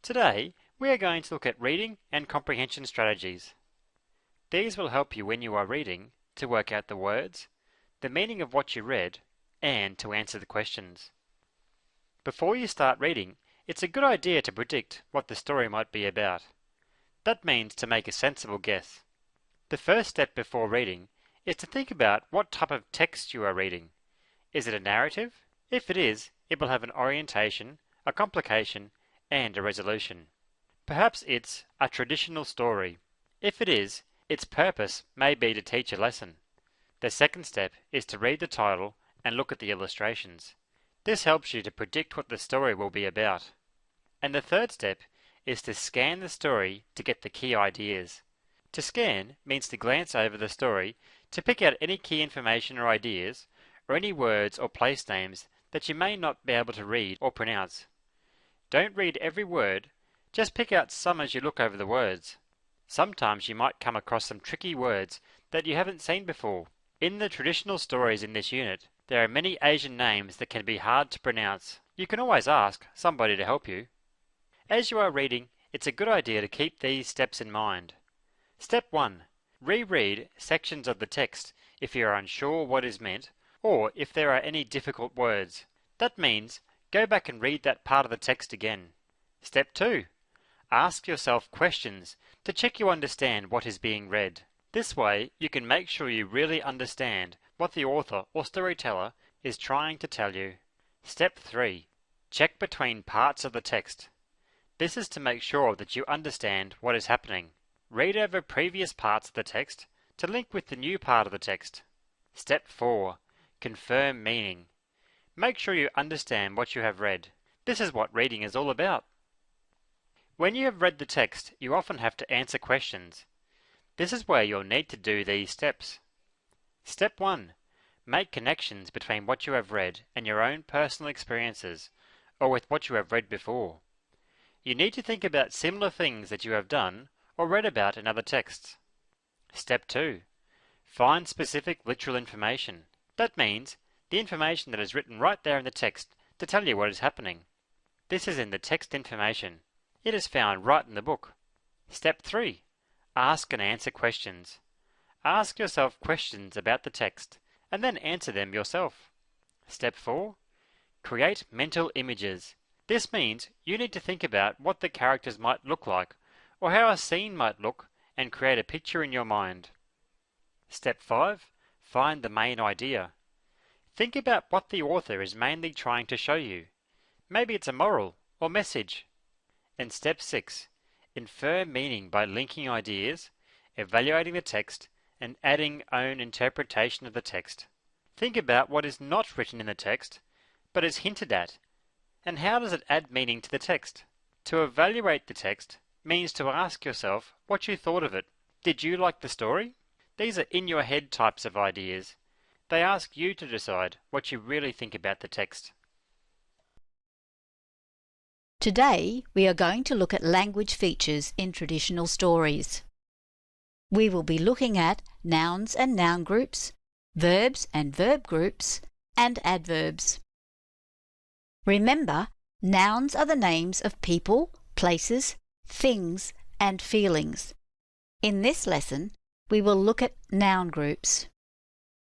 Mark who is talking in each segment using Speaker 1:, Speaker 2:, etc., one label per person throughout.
Speaker 1: Today, we are going to look at reading and comprehension strategies. These will help you when you are reading to work out the words, the meaning of what you read, and to answer the questions. Before you start reading, it's a good idea to predict what the story might be about. That means to make a sensible guess. The first step before reading is to think about what type of text you are reading. Is it a narrative? If it is, it will have an orientation, a complication, and a resolution. Perhaps it's a traditional story. If it is, its purpose may be to teach a lesson. The second step is to read the title and look at the illustrations. This helps you to predict what the story will be about. And the third step is to scan the story to get the key ideas. To scan means to glance over the story to pick out any key information or ideas, or any words or place names that you may not be able to read or pronounce. Don't read every word, just pick out some as you look over the words. Sometimes you might come across some tricky words that you haven't seen before. In the traditional stories in this unit, there are many Asian names that can be hard to pronounce. You can always ask somebody to help you. As you are reading, it's a good idea to keep these steps in mind. Step 1. Reread sections of the text if you are unsure what is meant, or if there are any difficult words. That means go back and read that part of the text again. Step 2. Ask yourself questions to check you understand what is being read. This way you can make sure you really understand what the author or storyteller is trying to tell you. Step 3. Check between parts of the text. This is to make sure that you understand what is happening. Read over previous parts of the text to link with the new part of the text. Step 4. Confirm meaning. Make sure you understand what you have read. This is what reading is all about. When you have read the text, you often have to answer questions. This is where you'll need to do these steps. Step 1. Make connections between what you have read and your own personal experiences, or with what you have read before. You need to think about similar things that you have done or read about in other texts. Step 2. Find specific literal information. That means the information that is written right there in the text to tell you what is happening. This is in the text information. It is found right in the book. Step 3. Ask and answer questions. Ask yourself questions about the text and then answer them yourself. Step 4. Create mental images. This means you need to think about what the characters might look like or how a scene might look and create a picture in your mind. Step 5. Find the main idea. Think about what the author is mainly trying to show you. Maybe it's a moral or message. And Step 6. Infer meaning by linking ideas, evaluating the text, and adding own interpretation of the text. Think about what is not written in the text, but is hinted at, and how does it add meaning to the text. To evaluate the text means to ask yourself what you thought of it. Did you like the story? These are in-your-head types of ideas. They ask you to decide what you really think about the text.
Speaker 2: Today, we are going to look at language features in traditional stories. We will be looking at nouns and noun groups, verbs and verb groups, and adverbs. Remember, nouns are the names of people, places, things, and feelings. In this lesson, we will look at noun groups.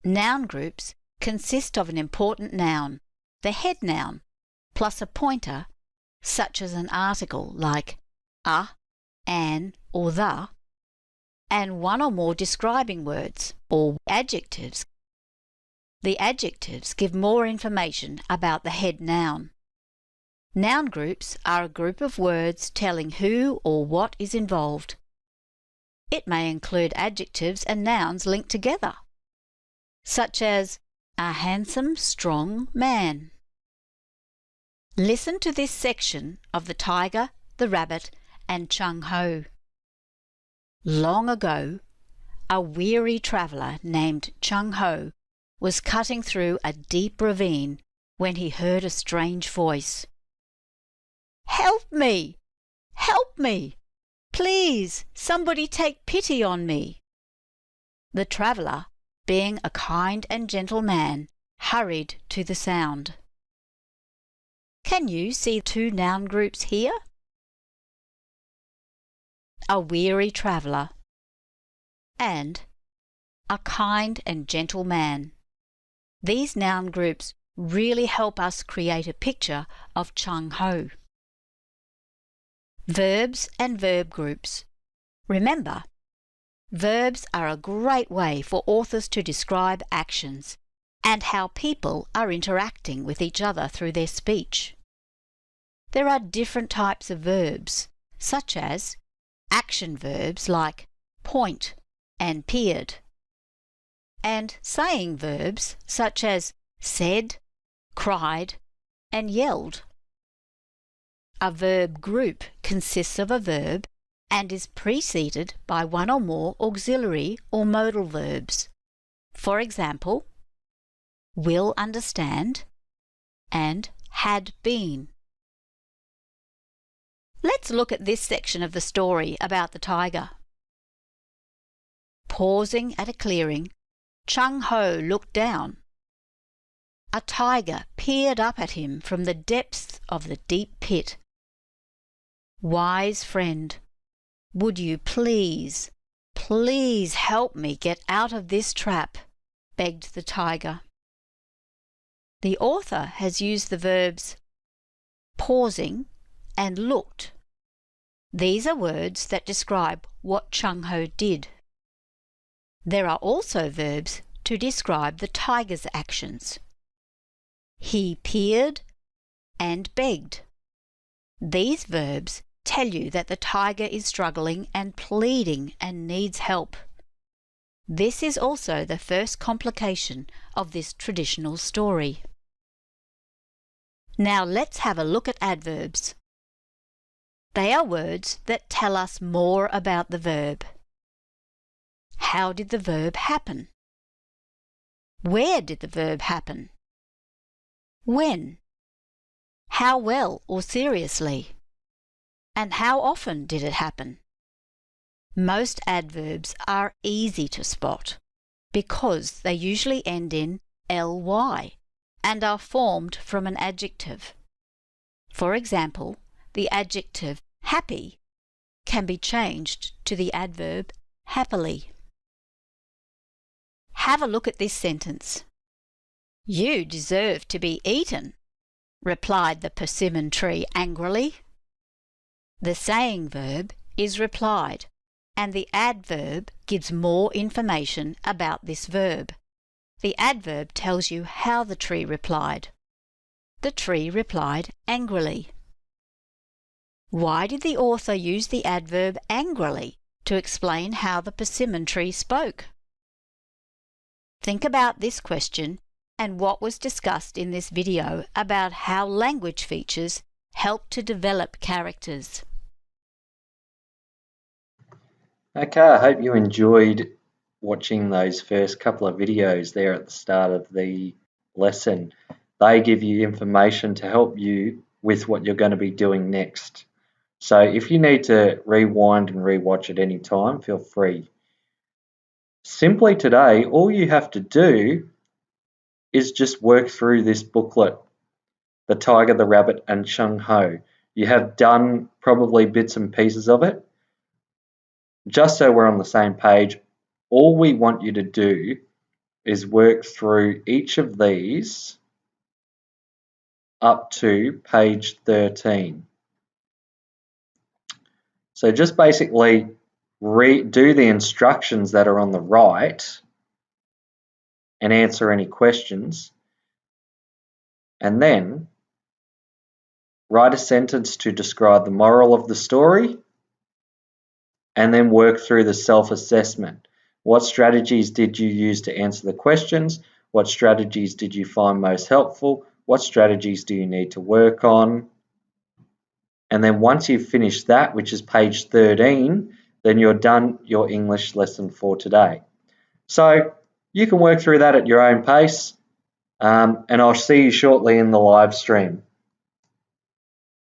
Speaker 2: Noun groups consist of an important noun, the head noun, plus a pointer, such as an article like a, an, or the, and one or more describing words, or adjectives. The adjectives give more information about the head noun. Noun groups are a group of words telling who or what is involved. It may include adjectives and nouns linked together, such as a handsome, strong man. Listen to this section of The Tiger, the Rabbit, and Chung Ho. Long ago, a weary traveller named Chung Ho was cutting through a deep ravine when he heard a strange voice. "Help me! Help me! Please, somebody take pity on me." The traveller, being a kind and gentle man, hurried to the sound. Can you see two noun groups here? a weary traveller, and a kind and gentle man. These noun groups really help us create a picture of Chung Ho. Verbs and verb groups. Remember, verbs are a great way for authors to describe actions and how people are interacting with each other through their speech. There are different types of verbs, such as action verbs like point and peered, and saying verbs such as said, cried, and yelled. A verb group consists of a verb and is preceded by one or more auxiliary or modal verbs. For example, will understand and had been. Let's look at this section of the story about the tiger. Pausing at a clearing, Chung Ho looked down. A tiger peered up at him from the depths of the deep pit. Wise friend, would you please help me get out of this trap? Begged the tiger. The author has used the verbs pausing and looked. These are words that describe what Chung Ho did. There are also verbs to describe the tiger's actions. He peered and begged. These verbs tell you that the tiger is struggling and pleading and needs help. This is also the first complication of this traditional story. Now let's have a look at adverbs. They are words that tell us more about the verb. How did the verb happen? Where did the verb happen? When? How well or seriously? And how often did it happen? Most adverbs are easy to spot because they usually end in ly and are formed from an adjective. For example, the adjective happy can be changed to the adverb happily. Have a look at this sentence. You deserve to be eaten, replied the persimmon tree angrily. The saying verb is replied, and the adverb gives more information about this verb. The adverb tells you how the tree replied. The tree replied angrily. Why did the author use the adverb angrily to explain how the persimmon tree spoke? Think about this question and what was discussed in this video about how language features help to develop characters.
Speaker 3: Okay, I hope you enjoyed watching those first couple of videos there at the start of the lesson. They give you information to help you with what you're going to be doing next. So if you need to rewind and rewatch at any time, feel free. Simply today, all you have to do is just work through this booklet, The Tiger, the Rabbit and Chung Ho. You have done probably bits and pieces of it. Just so we're on the same page, all we want you to do is work through each of these up to page 13. So just basically do the instructions that are on the right and answer any questions, and then write a sentence to describe the moral of the story, and then work through the self-assessment. What strategies did you use to answer the questions? What strategies did you find most helpful? What strategies do you need to work on? And then once you've finished that, which is page 13, then you're done your English lesson for today. So you can work through that at your own pace, and I'll see you shortly in the live stream.